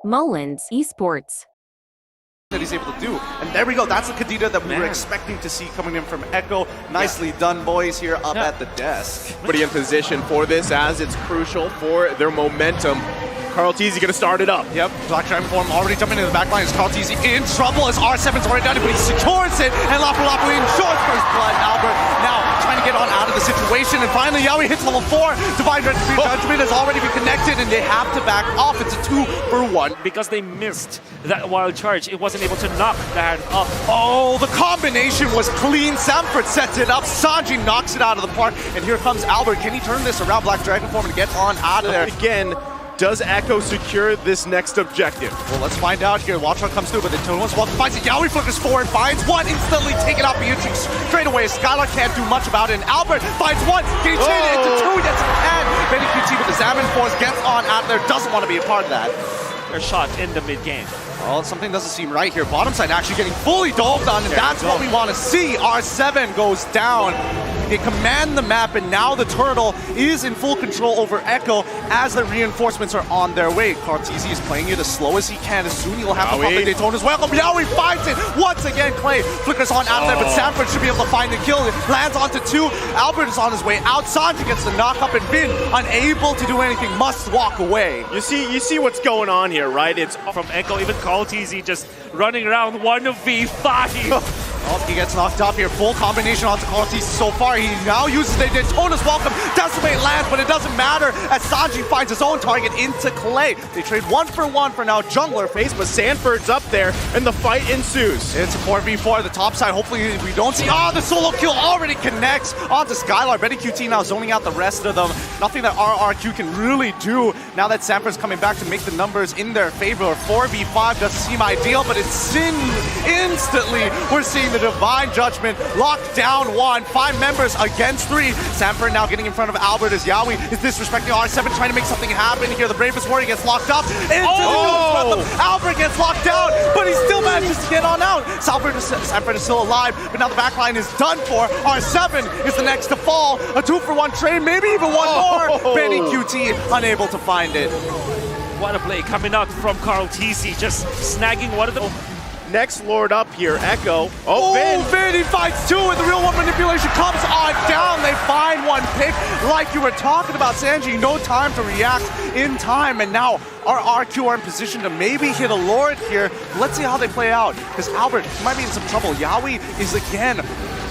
Mullins Esports. That he's able to do. And there we go. That's the Kadita that we were expecting to see coming in from Echo. Nicely done, boys, here up at the desk. Pretty in position for this, as it's crucial for their momentum. Carl Teasy gonna start it up. Yep, Black Dragon form already jumping into the back line. Is Carl Teasy in trouble as R7's already done it, but he secures it. And Lapu ensures first blood. Albert now trying to get on out of the situation. And finally, Yaoi hits level 4. Divine Judgment has already been connected, and they have to back off. It's a 2-for-1. Because they missed that wild charge, it wasn't able to knock that up. Oh, the combination was clean. Samford sets it up. Sanji knocks it out of the park. And here comes Albert. Can he turn this around? Black Dragon form and get on out of there. Again, does Echo secure this next objective? Well, let's find out here. Watchron comes through, but the Tonos Walk finds it. Yaoi flickers forward, finds one, instantly taken out Beatrix straight away. Skylar can't do much about it, and Albert finds one. Can he chain it into 2? Yes, he can. Benny QT with the Salmon Force gets on out there, doesn't want to be a part of that. Their shot in the mid game. Well, something doesn't seem right here. Bottom side actually getting fully dove on, and that's what we want to see. R7 goes down. They command the map, and now the Turtle is in full control over Echo as the reinforcements are on their way. Cartesi is playing it as slow as he can. As soon he'll have to pop the Daytona's welcome. Yaoi finds it once again. Clay flickers on out of there, but Sanford should be able to find the kill. It lands onto 2. Albert is on his way out. Sanji gets the knock up, and Vin, unable to do anything, must walk away. You see what's going on here, right? It's From Echo, even Carl Teasy just running around 1v5. Oh, he gets knocked up here. Full combination onto Cartesi so far. He now uses the Daytona's welcome. Decimate lands, but it doesn't matter as Sanji finds his own target into Clay. They trade 1-for-1 for now. Jungler face, but Sanford's up there, and the fight ensues. It's a 4v4 at the top side. Hopefully we don't see. The solo kill already connects onto Skylar. Betty QT now zoning out the rest of them. Nothing that RRQ can really do now that Sanford's coming back to make the numbers in their favor. 4v5 doesn't seem ideal, but it's instantly. We're seeing the Divine Judgment locked down 1. 5 members against 3. Sanford now getting in front of Albert as Yaoi is disrespecting R7, trying to make something happen here. The Bravest Warrior gets locked up into the Albert gets locked down, but he still manages to get on out. Sanford is still alive, but now the backline is done for. R7 is the next to fall. A 2-for-1 trade, maybe even one more. Benny QT unable to find it. What a play coming out from Carl Teasy, just snagging one of them. Next Lord up here, Echo. Vin, he fights 2, and the real one manipulation comes on down. They find one pick, like you were talking about, Sanji. No time to react in time, and now RRQ are in position to maybe hit a Lord here. Let's see how they play out, because Albert might be in some trouble. Yaoi is again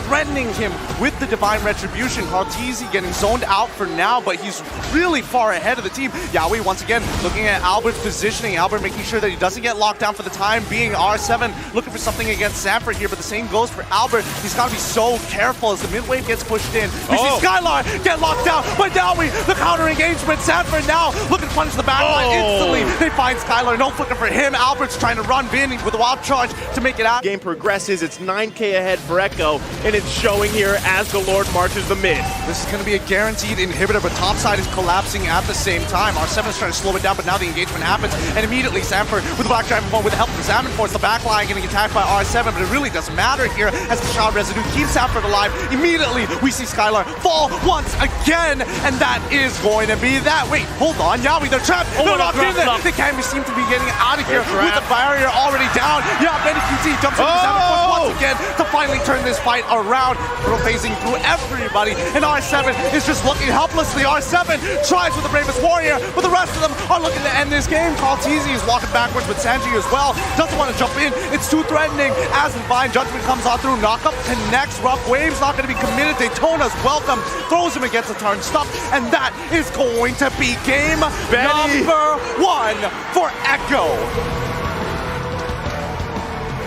threatening him with the Divine Retribution. Cartesi getting zoned out for now, but he's really far ahead of the team. Yaoi once again looking at Albert's positioning. Albert making sure that he doesn't get locked down for the time being. R7 looking for something against Sanford here, but the same goes for Albert. He's got to be so careful as the mid wave gets pushed in. We see Skylar get locked down, but now the counter engagement. Sanford now looking to punish the backline instantly. They find Skylar, no flicker for him. Albert's trying to run Vin with a wild charge to make it out. Game progresses, it's 9K ahead for Echo, and it's showing here as the Lord marches the mid. This is going to be a guaranteed inhibitor, but topside is collapsing at the same time. R7 is trying to slow it down, but now the engagement happens, and immediately Sanford with the Black Dragon with the help of the Salmon Force, the backline getting attacked by R7, but it really doesn't matter here as the Shroud Residue keeps Sanford alive. Immediately, we see Skylar fall once again, and that is going to be that. Wait, hold on, Yaoi, they're trapped. They're locked in there. They can't seem to be getting out of here with the barrier already down. Yeah, Benny QT jumps into the Salmon Force once again to finally turn this fight around. Bro phasing through everybody, and R7 is just looking helplessly. R7 tries with the Bravest Warrior, but the rest of them are looking to end this game. Cartesi is walking backwards with Sanji as well. Doesn't want to jump in. It's too threatening as Divine Judgment comes on through. Knockup connects. Rough Wave's not going to be committed. Daytona's welcome. Throws him against the turn stop, and that is going to be game number 1 for Echo.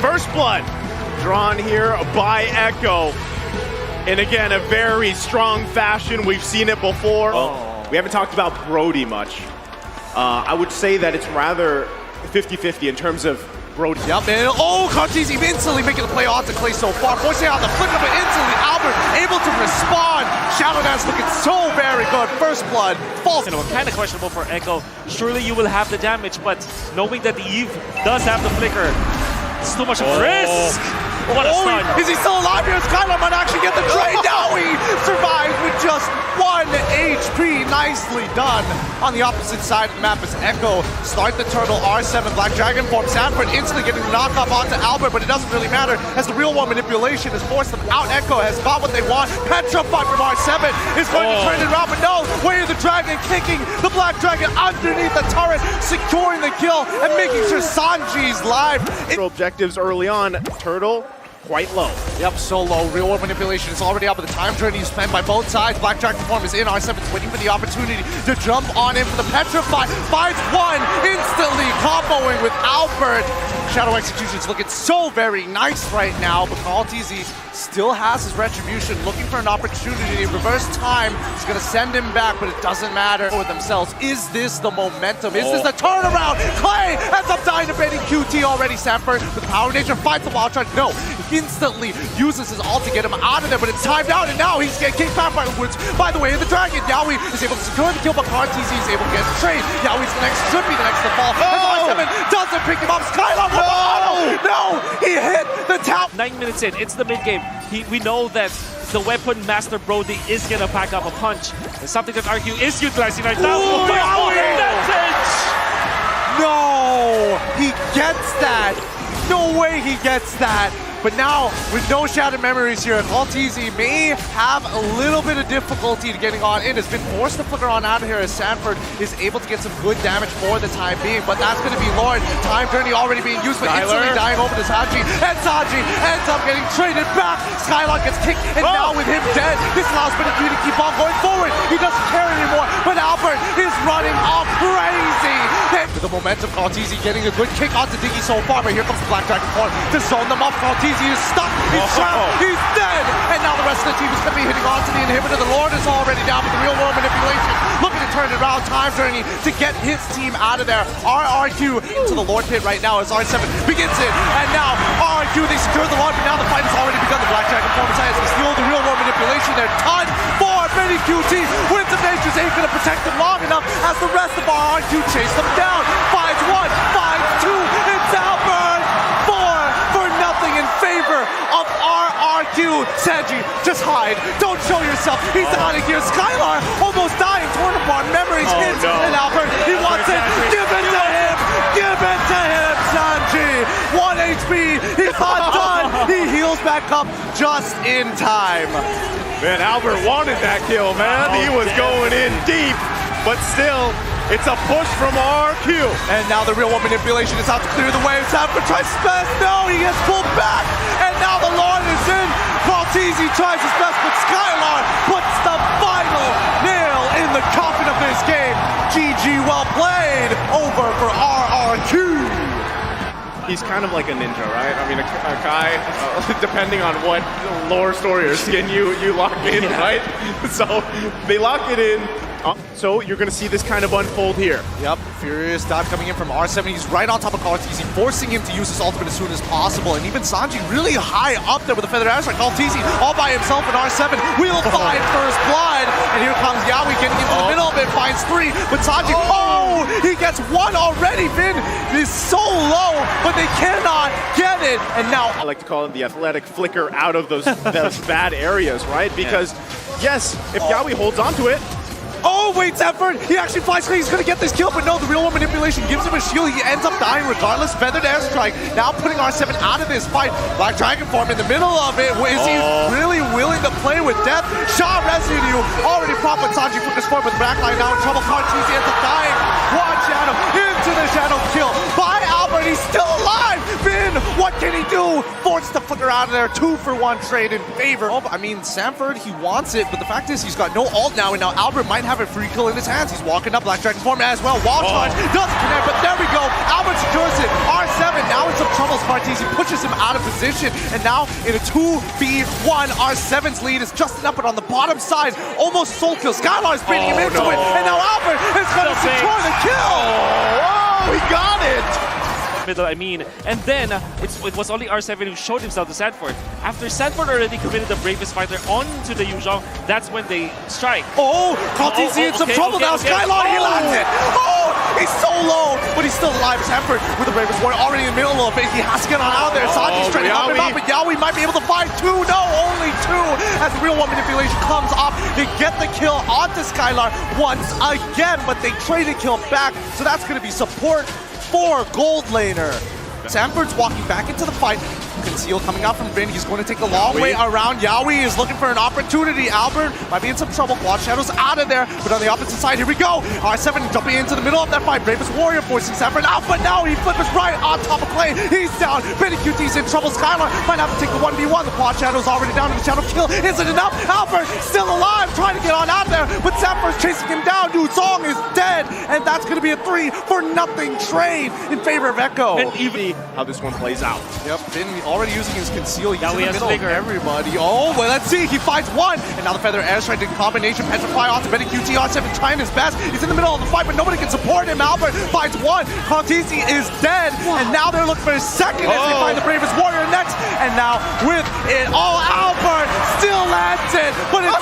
First blood drawn here by Echo. And again, a very strong fashion. We've seen it before. We haven't talked about Brody much. I would say that it's rather 50-50 in terms of Brody. Yep, and Cartesi instantly making the play onto Clay so far. Forcing out the flick of it instantly. Albert able to respond. Shadow Dance looking so very good. First blood. False. Kind of questionable for Echo. Surely you will have the damage, but knowing that the Eve does have the flicker, it's too much of risk. What a stun. Is he still alive here? Skylar might actually get the trade. Now he survives with just 1 HP. Nicely done. On the opposite side of the map is Echo. Start the turtle, R7, Black Dragon form. Sanford instantly getting the knockoff onto Albert, but it doesn't really matter as the real one manipulation has forced them out. Echo has got what they want. Petrified from R7 is going to turn it around, but no, way of the dragon kicking the Black Dragon underneath the turret, securing the kill and making sure Sanji's live. Objectives early on, Turtle quite low. Yep, so low. Real world manipulation is already up, but the time journey is spent by both sides. Black Dragon form is in. R7's waiting for the opportunity to jump on in for the Petrify. Finds one, instantly comboing with Albert. Shadow Execution's looking so very nice right now, but Maltese still has his retribution, looking for an opportunity. Reverse time is going to send him back, but it doesn't matter for themselves. Is this the momentum? Is this the turnaround? Clay ends up dying to Betty QT already. Sanford with Power Nature fights the Wild Charge. No, instantly uses his ult to get him out of there, but it's timed out, and now he's getting kicked back by the woods. By the way, the Dragon, Yaoi is able to secure the kill, but RTZ is able to get the trade. Yaoi's the next, should be the next to fall. And R7 doesn't pick him up. Skylar, no, he hit the top. 9 minutes in, it's the mid game. We know that the weapon master Brody is gonna pack up a punch. It's something that RRQ is utilizing right now. No, he gets that. No way he gets that. But now, with no Shattered Memories here, Maltese may have a little bit of difficulty getting on in. Has been forced to flicker on out of here as Sanford is able to get some good damage for the time being. But that's going to be Lord. Time Journey already being used, but instantly dying over to Sanji. And Sanji ends up getting traded back. Skylock gets kicked, and now with him dead, this allows Benedictine to keep on going forward. He doesn't care anymore, but Albert is running all crazy. With the momentum, Maltese getting a good kick onto Diggy so far, but here comes the Black Dragon form to zone them up. Maltese is stuck, he's trapped, he's dead, and now the rest of the team is going to be hitting onto the inhibitor. The Lord is already down, but the real world manipulation looking to turn it around. Time Journey to get his team out of there. RRQ into the Lord pit right now as R7 begins it, and now RRQ, they secure the Lord, but now the fight has already begun. The Black Dragon form has to steal the real world manipulation. They're done for Benny QT. Winds of Nature's ain't going to protect them long enough as the rest of RRQ chase them down. Finds one, finds two, it's Albert. For nothing in favor of RRQ. Sanji, just hide. Don't show yourself. He's out of here. Skylar almost dying. Torn apart. Memories hits. And Albert, he wants it. Give it to him. Give it to him, Sanji. 1 HP. He's not done. He heals back up just in time. Man, Albert wanted that kill, man. He was going in deep, but still, it's a push from RRQ. And now the real one manipulation is out to clear the way. Sanford tries his best. No, he gets pulled back. And now the Lord is in. Maltese tries his best, but Skylar puts the final nail in the coffin of this game. GG, well played. Over for RRQ. He's kind of like a ninja, right? I mean, a guy, depending on what lore story or skin you lock in, right? So they lock it in. So you're going to see this kind of unfold here. Yep, furious dive coming in from R7. He's right on top of Maltese, forcing him to use his ultimate as soon as possible. And even Sanji really high up there with the Feather Ash, like Maltese all by himself in R7. We'll find first blood. And here comes Yaoi getting into the middle of it, finds 3. But Sanji, he gets 1 already. Vin is so low, but they cannot get it. And now I like to call him the athletic flicker out of those bad areas, right? Because yes, if Yaoi holds onto it, oh, wait, Sanford! He actually finds he's going to get this kill, but no, the real one manipulation gives him a shield. He ends up dying regardless. Feathered airstrike now putting R7 out of this fight. Black Dragon form in the middle of it. Is he really willing to play with death? Shaw Residue already propped with Sanji flickers forward, but the backline now in trouble. Cartese ends up dying. Quad Shadow into the Shadow kill by Albert. He's still alive. Vin, what can he do? Forced to flicker out of there. 2-for-1 trade in favor of, I mean, Sanford, he wants it, but the fact is he's got no ult now, and now Albert might have a free kill in his hands. He's walking up Black Dragon form as well. Wall charge doesn't connect, but there we go. Albert secures it. R7 now in some trouble. Martese pushes him out of position, and now in a 2v1, R7's lead is just enough, but on the bottom side, almost soul kill. Skylar is baiting him into it, and now Albert is going to secure the kill. Oh, he got it. Middle, I mean, and then it was only R7 who showed himself to Sanford. After Sanford already committed the bravest fighter onto the Yuzhong, that's when they strike. Maltese in some trouble now. Skylar, he lands it. He's so low, but he Yaoi's still alive. Sanford with the Bravest Warrior already in the middle of it. He has to get on out of there. Sanji's trying to help him out, but Yaoi might be able to find two. No, only two. As the real one manipulation comes up, they get the kill onto Skylar once again, but they traded kill back, so that's going to be support for Gold Laner. Sanford's walking back into the fight. Conceal coming out from Vin. He's going to take the long way around. Yaoi is looking for an opportunity. Albert might be in some trouble. Quad Shadow's out of there, but on the opposite side, here we go. R7 jumping into the middle of that fight. Bravest Warrior forcing Sanford out, but now he flips right on top of Clay. He's down. Benny QT's in trouble. Skylar might have to take the 1v1. The Quad Shadow's already down, and the Shadow kill isn't enough. Albert still alive, trying to get on out there, but Sanford's chasing him down. Yu Zhong is dead, and that's going to be a 3-for-0 trade in favor of Echo. And even how this one plays out. Yep, Vin already using his conceal. He's Yaoi in the middle of everybody. Oh, well, let's see. He finds one, and now the Feather Airstrike in combination. Petrify onto Benny QT. R7 trying his best. He's in the middle of the fight, but nobody can support him. Albert finds one. Cartesi is dead, and now they're looking for a second as they find the Bravest Warrior next. And now with it all, Albert still lands it, but it's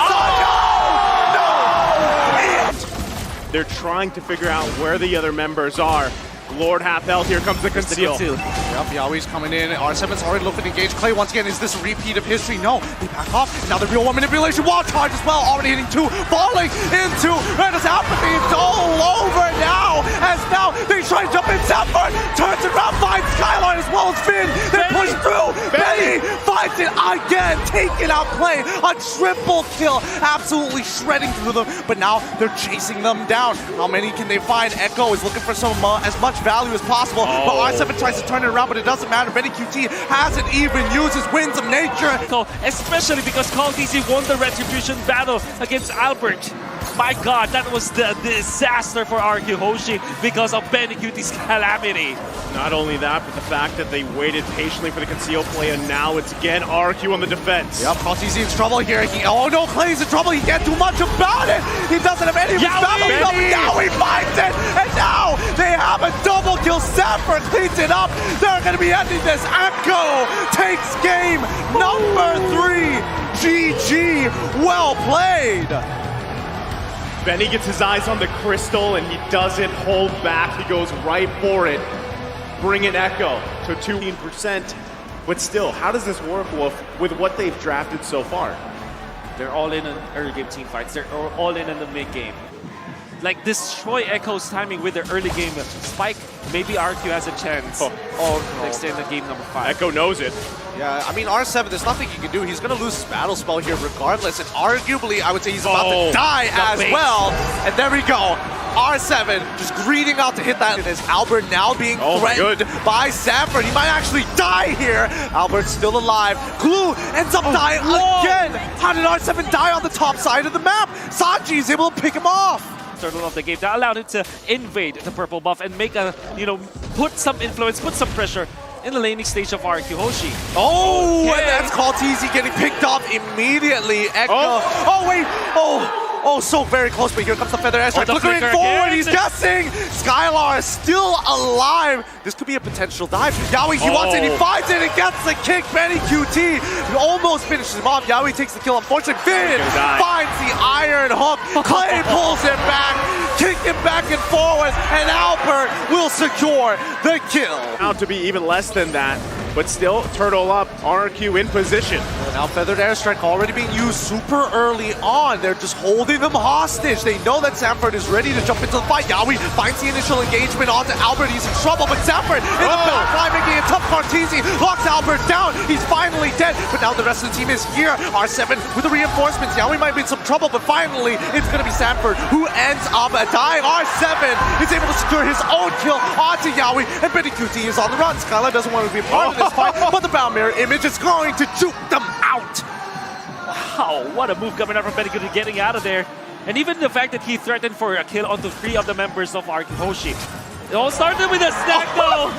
no! They're trying to figure out where the other members are. Lord half health, here comes the conceal. Yep, Yaoi's coming in. R7's already looking to engage Clay once again. Is this a repeat of history? No, they back off. Now the real one manipulation wall charge as well. Already hitting two, falling into Randall's apathy. It's all over now. As now they try to jump in. Sanford turns it around, finds Skylar as well as Finn. They push through. Benny finds it again, taking out Clay. A triple kill, absolutely shredding through them. But now they're chasing them down. How many can they find? Echo is looking for some as much value as possible, but R7 tries to turn it around, but it doesn't matter. Benny QT hasn't even used his winds of nature. Especially because Call DC won the Retribution battle against Albert. My God, that was the disaster for RRQ Hoshi because of Benny QT's calamity. Not only that, but the fact that they waited patiently for the conceal play, and now it's again RRQ on the defense. Yep, Cossy's in trouble here. Oh no, Clay's in trouble. He can't do much about it. He doesn't have any of his battle. Now he finds it, and now they have a double kill. Sanford cleans it up. They're going to be ending this. Echo takes game number 3. GG. Well played. Benny gets his eyes on the crystal, and he doesn't hold back. He goes right for it. Bring in Echo to 2%. But still, how does this work with what they've drafted so far? They're all in early game team fights. They're all in the mid game. Like, destroy Echo's timing with their early game spike. Maybe RQ has a chance of extending game number 5. Echo knows it. Yeah, I mean, R7, there's nothing he can do. He's going to lose his battle spell here regardless. And arguably, I would say he's about to die as well. And there we go. R7 just greeting out to hit that. And is Albert now being threatened by Sanford? He might actually die here. Albert's still alive. Glue ends up dying again. How did R7 die on the top side of the map? Sanji is able to pick him off. Turtle of the game that allowed him to invade the purple buff and make a, put some influence, put some pressure in the laning stage of RRQ Hoshi. Oh, and that's called TZ getting picked off immediately. Echo. Oh, so very close, but here comes the Feather Airstrike. Flickering forward, he's guessing. Skylar is still alive. This could be a potential dive. Yaoi, he wants it, he finds it, and gets the kick. Benny QT almost finishes him off. Yaoi takes the kill. Unfortunately, Finn finds the iron hook. Clay pulls it back, kicking back and forward, and Albert will secure the kill. Out to be even less than that, but still, Turtle up, RRQ in position. Now Feathered Airstrike already being used super early on. They're just holding them hostage. They know that Sanford is ready to jump into the fight. Yaoi finds the initial engagement onto Albert. He's in trouble, but Sanford in the back line making a tough Cartesi. Locks Albert down. He's finally dead, but now the rest of the team is here. R7 with the reinforcements. Yaoi might be in some trouble, but finally it's going to be Sanford who ends up dying. R7 is able to secure his own kill onto Yaoi, and Benny QT is on the run. Skylar doesn't want to be a part of this fight, but the Bound Mirror image is going to juke them out. Wow, what a move coming out from Benny QT getting out of there. And even the fact that he threatened for a kill onto 3 of the members of RRQ Hoshi. It all started with a stack though.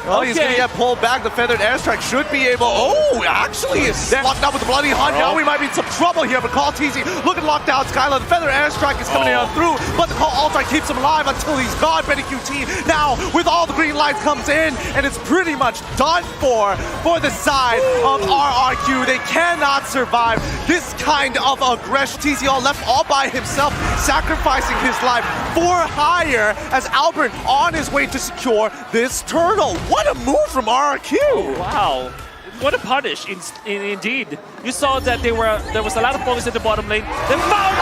Oh, he's gonna get pulled back. The feathered airstrike should be able. Oh, actually, it's locked out with the bloody hunt. Now we might be in some trouble here, but Call TZ looking locked out. Skylar, the feathered airstrike is coming on through, but the Call Alt-Strike keeps him alive until he's gone. Benny QT now with all the green lights comes in, and it's pretty much done for the side of RRQ. They cannot survive this kind of aggression. TZ all left all by himself, sacrificing his life for hire as Albert on his way to secure this turtle. What a move from RRQ! Wow. What a punish, indeed. You saw that there was a lot of focus in the bottom lane. They found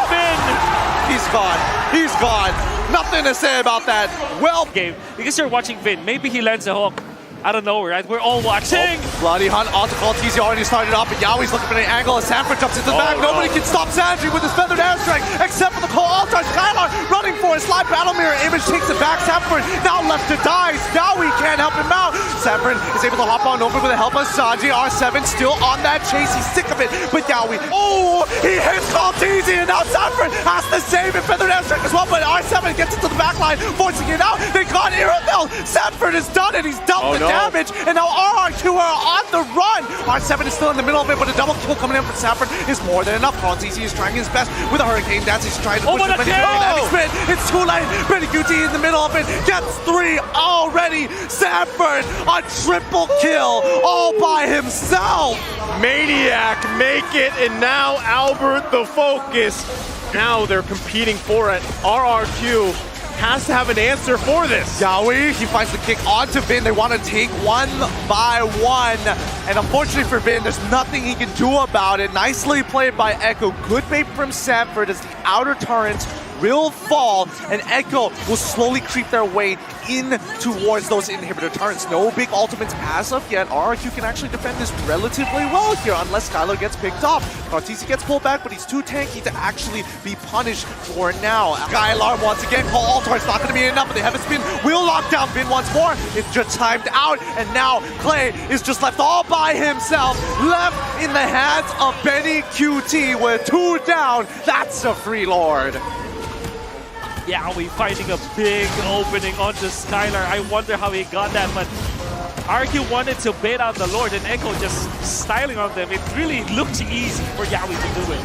Vin! He's gone. He's gone. Nothing to say about that. Well, game. Because you're watching Vin, maybe he lands a hook. I don't know, right? We're all watching. Bloody Hunt onto Call TZ already started off, but Yowie's looking for an angle as Sanford jumps into the back. Nobody can stop Sandry with his feathered airstrike except for the Call Alt-Strike. Skylar running for a slide battle mirror. Image takes it back. Sanford now left to die. Yowie can't help him out. Sanford is able to hop on over with the help of Sanji. R7 still on that chase. He's sick of it, but Yowie, oh, he hits Call TZ, and now Sanford has to save it. Feathered airstrike as well, but R7 gets into the back line, forcing it out. They got Iridel. Sanford has done it. He's dumped the damage, and now RRQ are on the run. R7 is still in the middle of it, but a double kill coming in from Sanford is more than enough. Call TZ is trying his best with a Hurricane Dance. He's trying to push the Benny. It's too late. Benny QT in the middle of it gets 3 already. Sanford a triple kill all by himself. Maniac make it, and now Albert the focus. Now they're competing for it. RRQ has to have an answer for this. Yowie, he finds the kick onto Vin. They want to take one by one. And unfortunately for Vin, there's nothing he can do about it. Nicely played by Echo. Good bait from Sanford as the outer turrets will fall, and Echo will slowly creep their way in towards those inhibitor turrets. No big ultimates as of yet. RRQ can actually defend this relatively well here, unless Skylar gets picked off. Artisi gets pulled back, but he's too tanky to actually be punished for now. Skylar once again, Call Altar, it's not going to be enough, but they have a spin. Will lock down Vin once more. It's just timed out, and now Clay is just left all by himself, left in the hands of Benny QT with 2 down. That's a free lord. Yeah, we finding a big opening onto Skylar. I wonder how he got that, but RQ wanted to bait out the Lord, and Echo just styling on them. It really looked easy for Yowie to do it.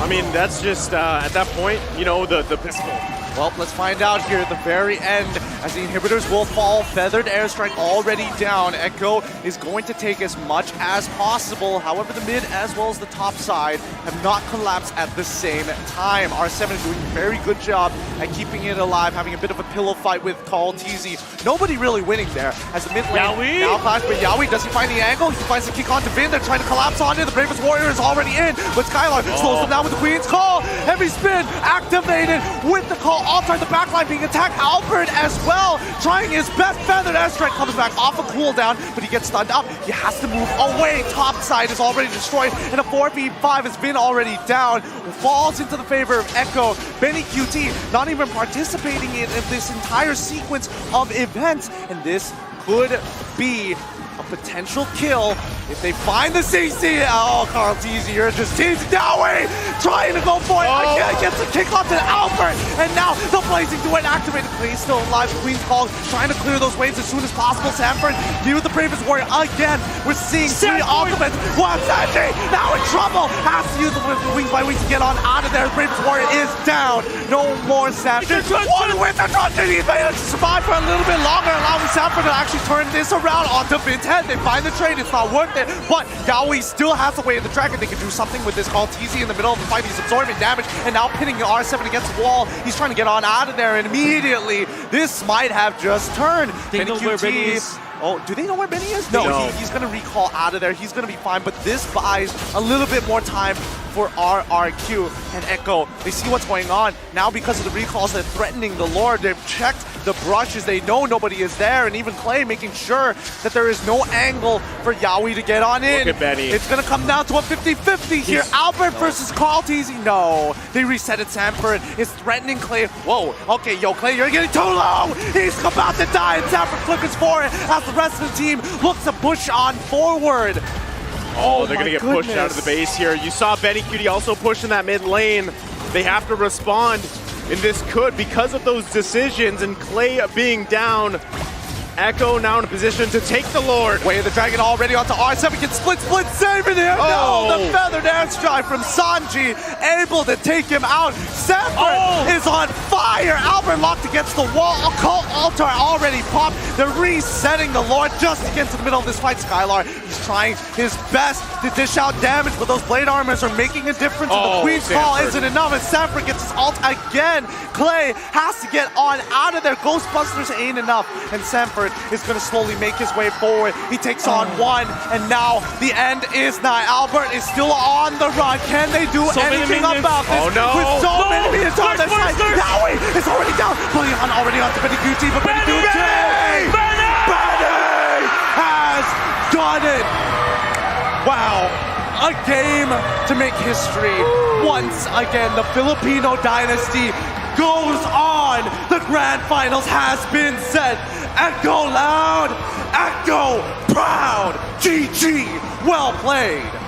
I mean, that's just, at that point, you know, the pistol. Well, let's find out here at the very end as the inhibitors will fall. Feathered airstrike already down. Echo is going to take as much as possible. However, the mid as well as the top side have not collapsed at the same time. R7 is doing a very good job at keeping it alive, having a bit of a pillow fight with Call TZ. Nobody really winning there as the mid lane now clash, but Yowie, does he find the angle? He finds the kick onto Vin. They're trying to collapse onto it. The Bravest Warrior is already in, but Skylar slows them down with the Queen's Call. Heavy spin activated with the Call Altar, the backline being attacked. Albert as well, trying his best. Feathered airstrike comes back off a cooldown, but he gets stunned up. He has to move away. Top side is already destroyed, and a 4v5 has been already down. Falls into the favor of Echo. Benny QT not even participating in this entire sequence of events, and this could be a potential kill if they find the CC. Oh, Carl TZ, you're just teasing Yowie, trying to go for it. Again, gets a kick onto Albert, and now the Blazing Duet activated. Clay's still alive. Queen's Call trying to clear those waves as soon as possible. Sanford, you with the Bravest Warrior again. We're seeing 3 ultimates. One Sanji now in trouble. Has to use the wings by wings to get on out of there. The Bravest Warrior is down. No more Sanford. One with the truncheon. He's managed to survive for a little bit longer, allowing Sanford to actually turn this around onto Vin's head. They find the trade. It's not worth it, but Yowie still has the way of the track, and they can do something with this. Call TZ in the middle of the fight. He's absorbing damage, and now pinning R7 against the wall. He's trying to get on out of there, and immediately this might have just turned. They know where Benny is. Oh, do they know where Benny is? No. He's going to recall out of there. He's going to be fine, but this buys a little bit more time for RRQ and Echo. They see what's going on. Now because of the recalls, they're threatening the Lord. They've checked the brushes. They know nobody is there, and even Clay making sure that there is no angle for Yowie to get on in. Look at Benny. It's going to come down to a 50-50 here. Albert versus Carl TZ. No. They reset it. Sanford is threatening Clay. Whoa. Okay, yo, Clay, you're getting too low. He's about to die, and Sanford flickers for it as the rest of the team looks to push on forward. Oh, they're going to get pushed out of the base here. You saw Benny QT also pushing that mid lane. They have to respond, and this could, because of those decisions and Clay being down, Echo now in a position to take the Lord. Way of the Dragon already onto R7, can split, saving him. Oh. No, the feathered airstrike from Sanji, able to take him out. Sanford is on fire. Albert locked against the wall. Occult Altar already popped. They're resetting the Lord just to get to the middle of this fight. Skylar, he's trying his best to dish out damage, but those blade armors are making a difference. And the Queen's Call isn't enough, and Sanford gets his ult again. Clay has to get on out of there. Ghostbusters ain't enough, and Sanford is going to slowly make his way forward. He takes on one, and now the end is nigh. Albert is still on the run. Can they do anything about this? Oh no! With so many minions on their side. Yowie is already down. Pulling on already onto Benny Gucci, but Benny Gucci has done it. Wow. A game to make history. Once again, the Filipino dynasty goes on. The grand finals has been set. Echo loud, Echo proud. GG, well played.